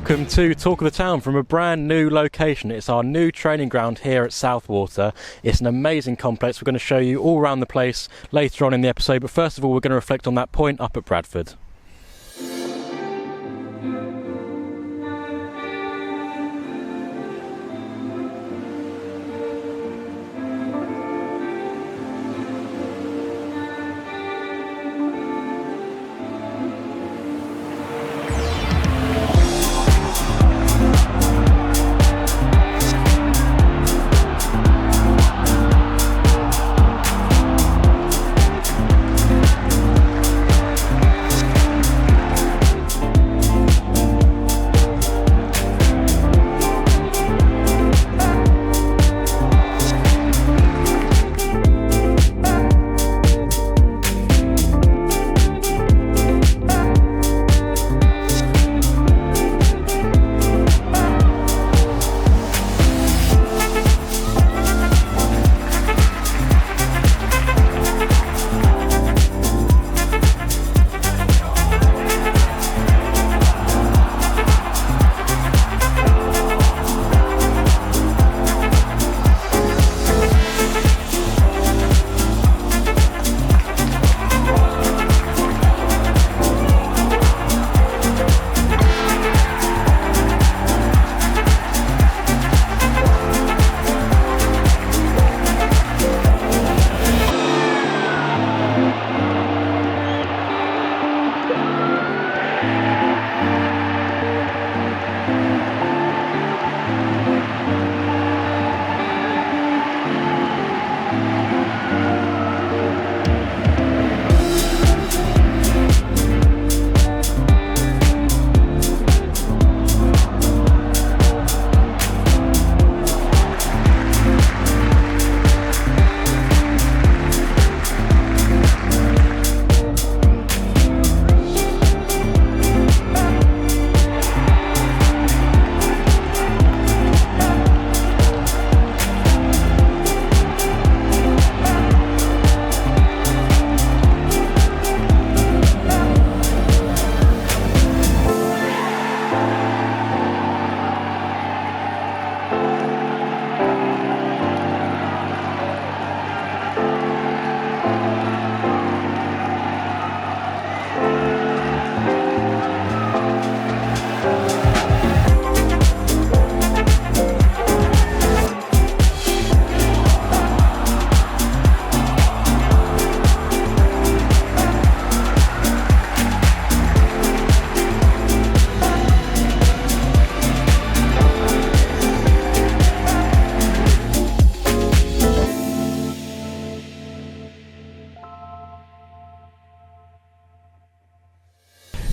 welcome to Talk of the Town from a brand new location. It's our new training ground here at Southwater. It's an amazing complex. We're going to show you all around the place later on in the episode, but first of all we're going to reflect on that point up at Bradford.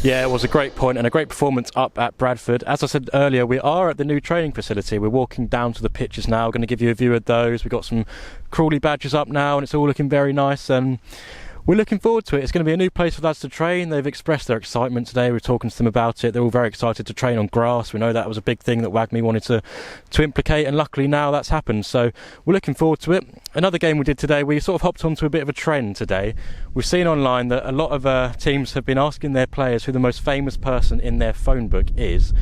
Yeah, it was a great point and a great performance up at Bradford. As I said earlier, we are at the new training facility. We're walking down to the pitches now. We're going to give you a view of those. We've got some Crawley badges up now and it's all looking very nice. And we're looking forward to it. It's going to be a new place for lads to train. They've expressed their excitement today. We're talking to them about it. They're all very excited to train on grass. We know that was a big thing that WAGMI wanted to implicate, and luckily now that's happened. So we're looking forward to it. Another game we did today, we sort of hopped onto a bit of a trend today. We've seen online that a lot of teams have been asking their players who the most famous person in their phone book is.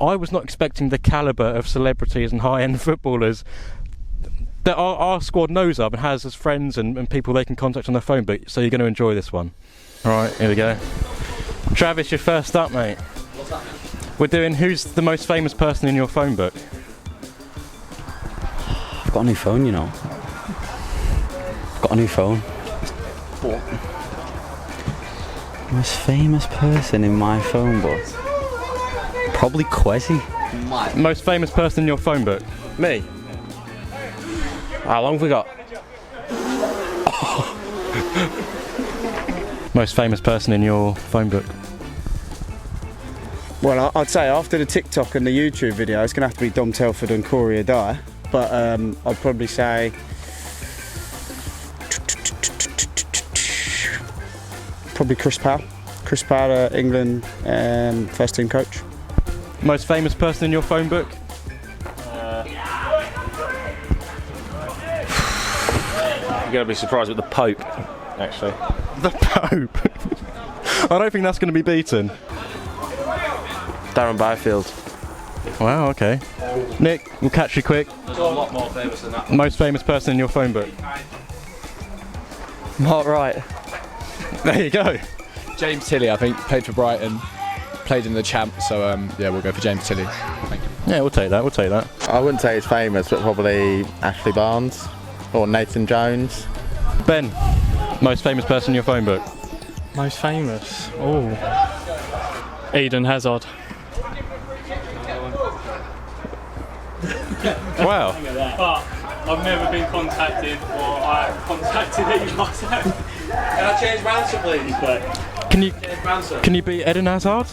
I was not expecting the calibre of celebrities and high-end footballers that our squad knows of and has as friends and people they can contact on their phone book, so you're going to enjoy this one. Alright, here we go. Travis, you're first up, mate. What's that? We're doing who's the most famous person in your phone book. I've got a new phone, you know. I've got a new phone. What? Most famous person in my phone book? Probably Kwesi. Most famous person in your phone book? Me? How long have we got? Most famous person in your phone book? Well, I'd say after the TikTok and the YouTube video, it's going to have to be Dom Telford and Corey Adai. But I'd probably say probably Chris Powell. Chris Powell, England first team coach. Most famous person in your phone book? You're going to be surprised with the Pope, actually. The Pope? I don't think that's going to be beaten. Darren Byfield. Wow, okay. Nick, we'll catch you quick. There's a lot more famous than that. Most famous person in your phone book? Mark Wright. There you go. James Tilley, I think, played for Brighton, played in the Champ, so yeah, we'll go for James Tilley. Thank you. Yeah, we'll take that, we'll take that. I wouldn't say he's famous, but probably Ashley Barnes or Nathan Jones. Ben, most famous person in your phone book? Most famous? Oh. Eden Hazard. Wow. But I've never been contacted, or I contacted Eden myself. Can I change my answer, please? Can you beat Eden Hazard?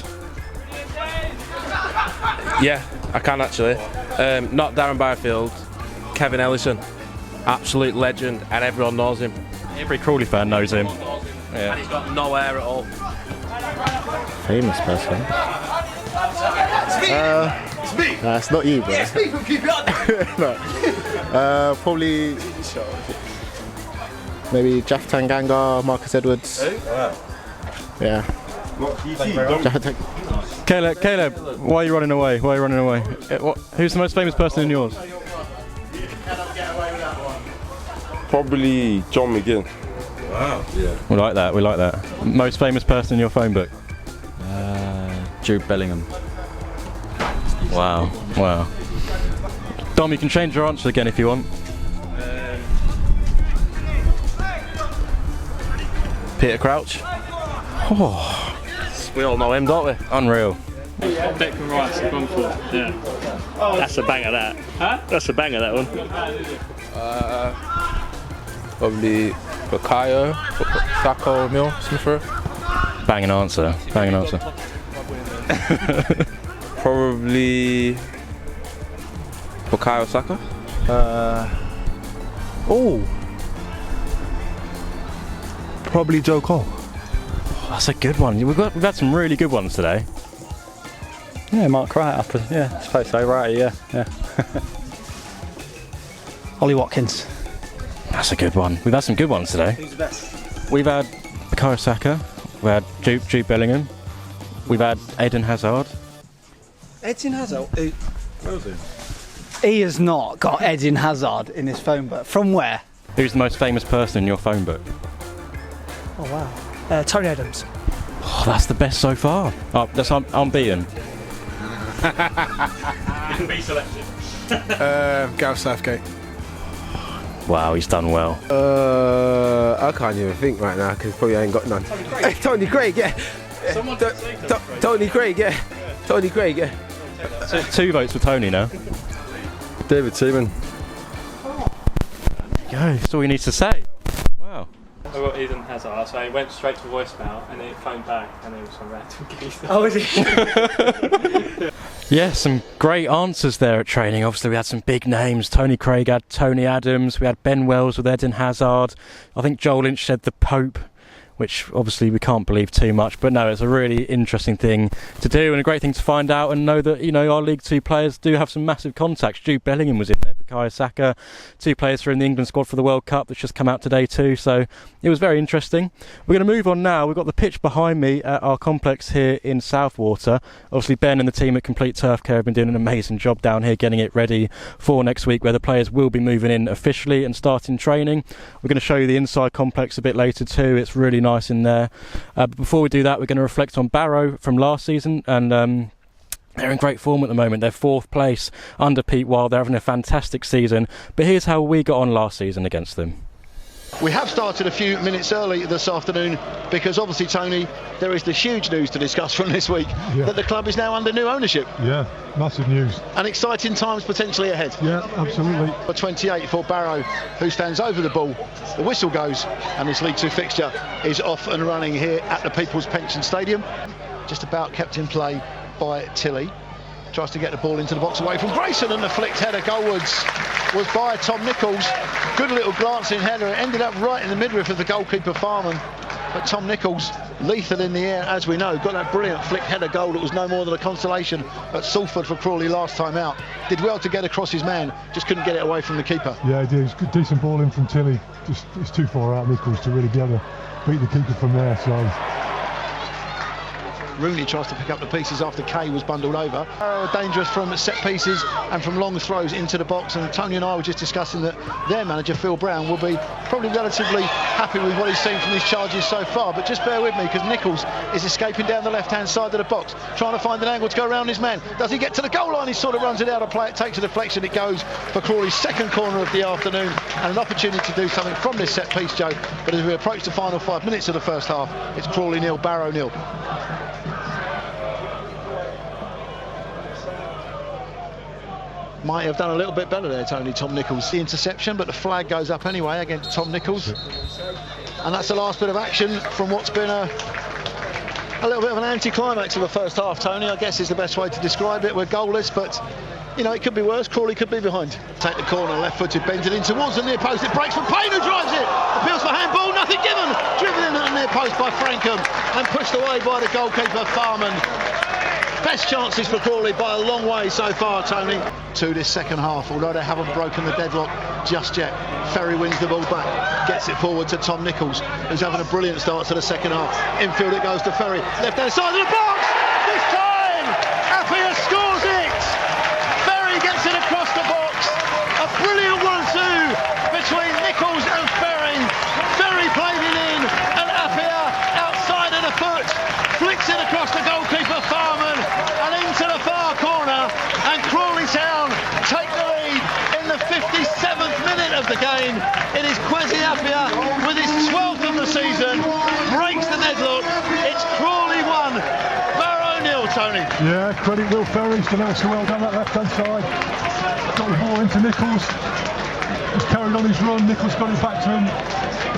Yeah, I can actually. Not Darren Byfield, Kevin Ellison. Absolute legend, and everyone knows him. Every Crawley fan knows him. And he's got no hair at all. Famous person? Nah, it's not you, bro. Yes, me from Keep It Up. No. Probably maybe Jaff Tanganga, Marcus Edwards. Yeah. Caleb, why are you running away? Why are you running away? Who's the most famous person in yours? Probably John McGinn. Wow. Yeah. We like that, we like that. Most famous person in your phone book? Jude Bellingham. Wow, wow. Dom, you can change your answer again if you want. Peter Crouch. Oh, We all know him, don't we? unreal. Declan Rice, I've gone for. Yeah. That's a banger, that. Huh? That's a banger, that one. Probably Bukayo, Saka, Mill, Smith. Banging answer, banging answer. Probably Bukayo Saka. Probably Joe Cole. That's a good one. We've had some really good ones today. Yeah, Mark Wright, yeah, I suppose so, right, yeah. Ollie Watkins. That's a good one. We've had some good ones today. Who's the best? We've had Bukayo Saka, we've had Jude Bellingham, we've had Eden Hazard. Eden Hazard? He has not got Eden Hazard in his phone book. From where? Who's the most famous person in your phone book? Oh wow. Tony Adams. Oh, that's the best so far. Oh, that's unbeaten. Be selected. Gareth Southgate. Wow, he's done well. I can't even think right now because probably ain't got none. Tony Craig, yeah. Tony Craig, yeah. Tony Craig, yeah. So 2 votes for Tony now. David Seaman. Go, that's all he needs to say. Wow. I got Eden Hazard, so it went straight to voicemail and then it phoned back and it was some random geezer. Oh, is he? Yeah, some great answers there at training. Obviously, we had some big names. Tony Craig had Tony Adams. We had Ben Wells with Eden Hazard. I think Joel Lynch said the Pope, which obviously we can't believe too much. But no, it's a really interesting thing to do and a great thing to find out and know that, you know, our League Two players do have some massive contacts. Jude Bellingham was in there, Bukayo Saka, 2 players who are in the England squad for the World Cup that's just come out today too. So it was very interesting. We're going to move on now. We've got the pitch behind me at our complex here in Southwater. Obviously, Ben and the team at Complete Turf Care have been doing an amazing job down here getting it ready for next week, where the players will be moving in officially and starting training. We're going to show you the inside complex a bit later too. It's really nice in there. But before we do that, we're going to reflect on Barrow from last season, and they're in great form at the moment. They're 4th place under Pete Wild. They're having a fantastic season. But here's how we got on last season against them. We have started a few minutes early this afternoon because obviously, Tony, there is the huge news to discuss from this week that the club is now under new ownership. Yeah, massive news. And exciting times potentially ahead. Yeah, absolutely. For 28 for Barrow, who stands over the ball. The whistle goes and this League Two fixture is off and running here at the People's Pension Stadium. Just about kept in play by Tilley. Tries to get the ball into the box away from Grayson, and the flicked header goalwards was by Tom Nichols. Good little glancing header. It ended up right in the midriff of the goalkeeper Farman. But Tom Nichols, lethal in the air, as we know, got that brilliant flicked header goal that was no more than a consolation at Salford for Crawley last time out. Did well to get across his man, just couldn't get it away from the keeper. Yeah, he did. It's good, decent ball in from Tilley. Just it's too far out, Nichols, to really be able to beat the keeper from there. So Rooney tries to pick up the pieces after Kay was bundled over. Dangerous from set pieces and from long throws into the box, and Tony and I were just discussing that their manager Phil Brown will be probably relatively happy with what he's seen from these charges so far, but just bear with me because Nichols is escaping down the left hand side of the box, trying to find an angle to go around his man. Does he get to the goal line? He sort of runs it out of play, it takes a deflection, it goes for Crawley's second corner of the afternoon, and an opportunity to do something from this set piece, Joe. But as we approach the final 5 minutes of the first half, it's Crawley 0, Barrow 0. Might have done a little bit better there, Tony, Tom Nichols. The interception, but the flag goes up anyway against Tom Nichols. And that's the last bit of action from what's been a little bit of an anti-climax of the first half, Tony, I guess is the best way to describe it. We're goalless, but, you know, it could be worse. Crawley could be behind. Take the corner, left-footed, bends it in towards the near post. It breaks from Payne, who drives it. Appeals for handball, nothing given. Driven in at the near post by Frankham and pushed away by the goalkeeper, Farman. Best chances for Crawley by a long way so far, Tony. To this second half, although they haven't broken the deadlock just yet. Ferry wins the ball back, gets it forward to Tom Nichols, who's having a brilliant start to the second half. Infield it goes to Ferry, left-hand side of the box. This time, Appia scores it. Ferry gets it across the box. A brilliant 1-2 between Nichols and Ferry. Ferry played it in, and Appia outside of the foot flicks it across the goalkeeper Farman and into the far corner, and Crawley Town take the lead in the 57th minute of the game. It is Kwesi Appia with his 12th of the season, breaks the deadlock. It's Crawley 1, Barrow 0, Tony. Yeah, credit Will Ferry, he's done so well down that left-hand side. Got the ball into Nichols. He's carried on his run, Nichols got it back to him.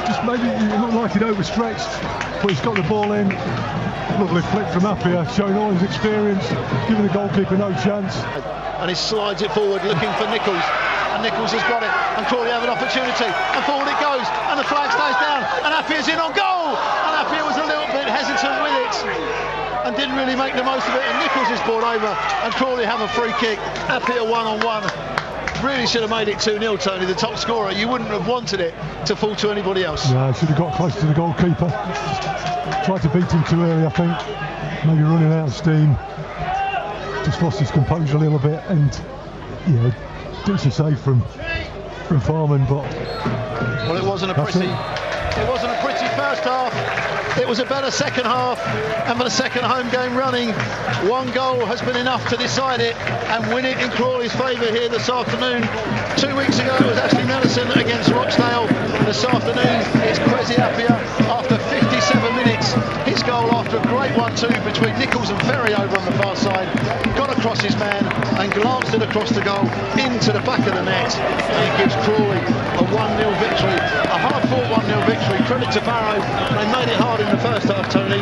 Just maybe it looked like he'd overstretched, but he's got the ball in. Lovely flick from Appia, showing all his experience, giving the goalkeeper no chance. And he slides it forward, looking for Nichols. And Nichols has got it, and Crawley have an opportunity. And forward it goes, and the flag stays down, and Appia's in on goal! And Appia was a little bit hesitant with it, and didn't really make the most of it. And Nichols is brought over, and Crawley have a free kick. Appia 1-on-1. Really should have made it 2-0, Tony, the top scorer. You wouldn't have wanted it to fall to anybody else. Yeah, should have got close to the goalkeeper. Tried to beat him too early, I think. Maybe running out of steam. Just lost his composure a little bit, and yeah, decent save from Farman, but well, it wasn't a pretty first half. It was a better second half, and for the second home game running, one goal has been enough to decide it and win it in Crawley's favour here this afternoon. 2 weeks ago it was Ashley Nelson against Rochdale. This afternoon it's Kwesi Appia after 57 minutes. His goal after a great 1-2 between Nichols and Ferry over on the far side. Got across his man and glanced it across the goal into the back of the net, and it gives Crawley a 1-0 victory, a hard-fought 1-0 victory. Credit to Barrow, they made it hard in the first half, Tony.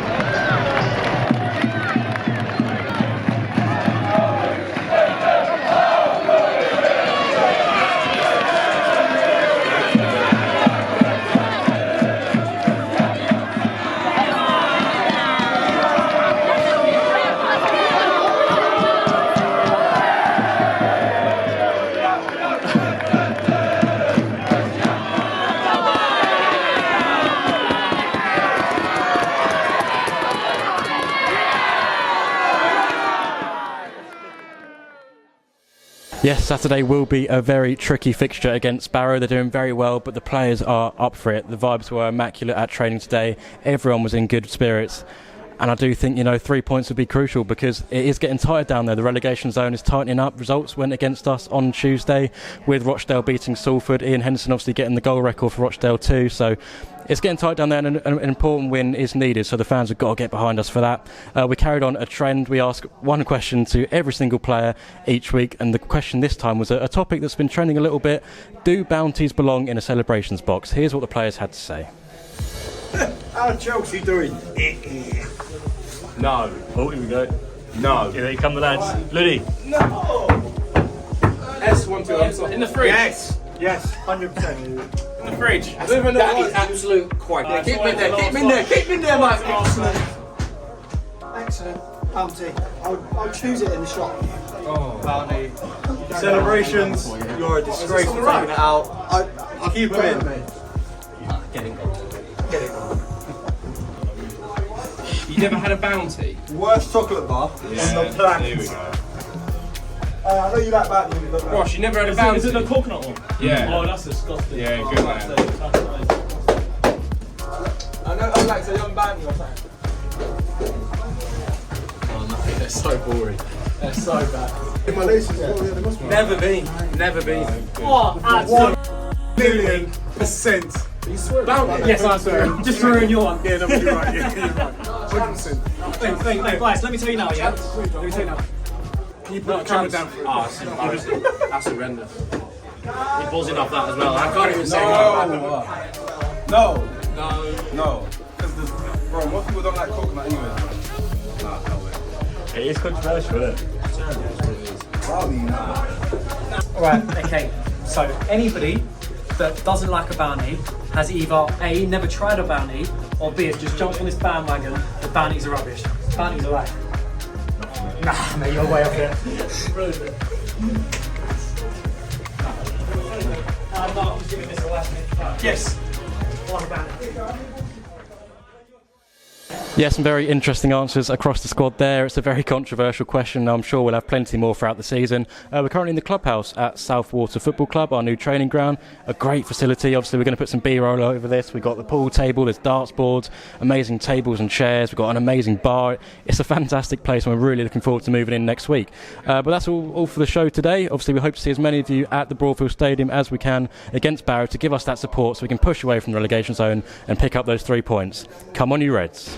Yes, Saturday will be a very tricky fixture against Barrow. They're doing very well, but the players are up for it. The vibes were immaculate at training today. Everyone was in good spirits. And I do think, 3 points would be crucial because it is getting tight down there. The relegation zone is tightening up. Results went against us on Tuesday with Rochdale beating Salford. Ian Henderson obviously getting the goal record for Rochdale too. So it's getting tight down there, and an important win is needed. So the fans have got to get behind us for that. We carried on a trend. We ask one question to every single player each week. And the question this time was a topic that's been trending a little bit. Do bounties belong in a celebrations box? Here's what the players had to say. How Chelsea doing? No. Oh, here we go. No. Here they come, the lads. Luddy. No. S1 in the fridge. Yes. Yes. 100%. In the fridge. That is absolute quite. Yeah, keep me in there. Keep me in there. Keep me in there, mate. Excellent. Bounty. I'll choose it in the shop. Oh. Bounty. Celebrations. You're a disgrace for taking it out. I'll keep it in. Get it. never had a bounty? Worst chocolate bar on the planet. Here we go. I know you like bounty. Ross, you never had a bounty? Is it the coconut one? Yeah. Oh, that's disgusting. Yeah, good man. I know I like a young bounty or something. Oh no, they're so boring. They're so bad. In Malaysia, they must be. Never been. Never been. Oh, $1 million%. You swear? Bounty? Yes, I swear. Just to ruin your one. Yeah, no, you're right. Yeah, you're right. 100%. No, guys, let me tell you now, yeah? Let me tell you now. Can you put the camera down for it? Oh, that's embarrassing. That's horrendous. You're buzzing off that as well. I can't even say No. no. Bro, most people don't like coconut anyway. It is controversial, isn't it? Alright, okay. So anybody that doesn't like a bounty has either A, never tried a bounty, or B, has just jumped on this bandwagon that bounties are rubbish. Bounties are like, nah, mate, you're way up here. I'm not giving this a last minute try. Yes. One bounty. Yeah, some very interesting answers across the squad there. It's a very controversial question. I'm sure we'll have plenty more throughout the season. We're currently in the clubhouse at Southwater Football Club, our new training ground. A great facility. Obviously, we're going to put some B-roll over this. We've got the pool table, there's darts boards, amazing tables and chairs. We've got an amazing bar. It's a fantastic place and we're really looking forward to moving in next week. But that's all for the show today. Obviously, we hope to see as many of you at the Broadfield Stadium as we can against Barrow to give us that support so we can push away from the relegation zone and pick up those 3 points. Come on, you Reds.